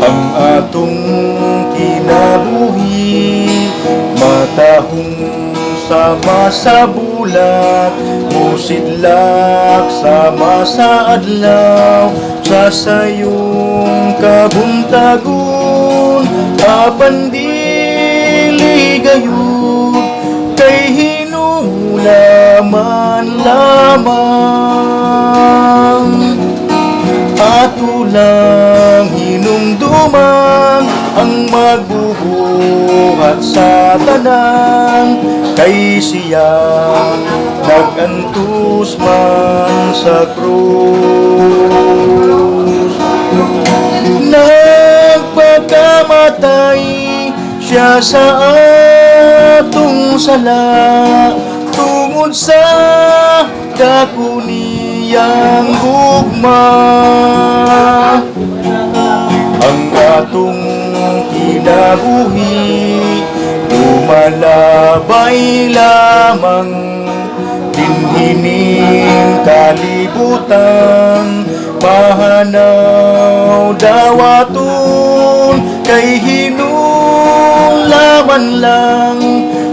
Ang atong kinabuhi matahong sama sa bulat, musidlak sama sa adlaw, sa sayong kabuntagon, apan dili gayud kay hinulaman lamang. Ato lang hinumduman ang magbubuhat sa tanan, kay siya nagantus man sa krus. Nagpagkamatay siya sa atong sala, tungod sa dako niyang gugma. Ang atong kinabuhi lumalabay lamang, dinhining kalibutan, mahanaw dawaton, kay hinulaman lang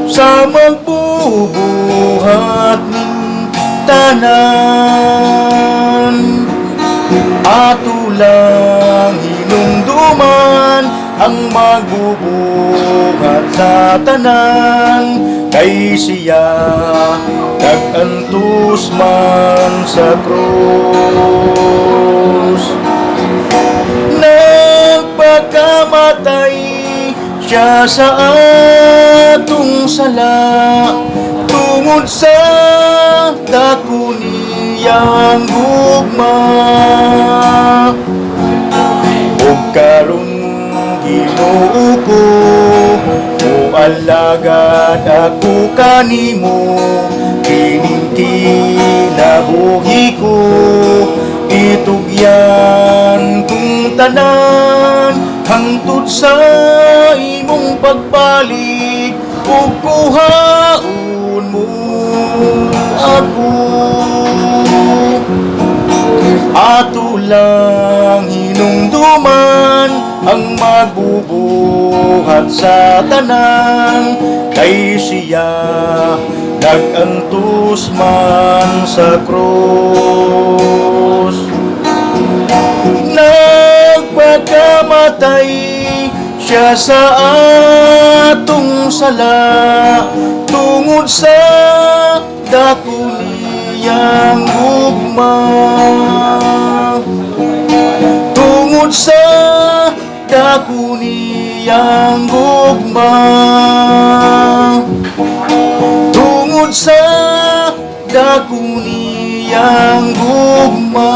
sa magbubuhat ning tanan. Ato lang hinumduman ang magbubuhat sa tanan, kay siya nagantus man sa krus. Nagpagkamatay siya sa atong sala, tungod sa dako niyang gugma. Ug karon Ginoo ko, mualagad ako kanimo, kining kinabuhi ko, itugyan kong tanan, hangtod sa imong pagbalik, ug kuhaon mo ako. Ato lang hinumduman ang magbubuhat sa tanan, kay siya nagantus man sa krus. Nagpagkamatay siya sa atong sala, tungod sa dako niyang gugma. Tungod sa dako niyang gugma. Tungod sa dako niyang gugma.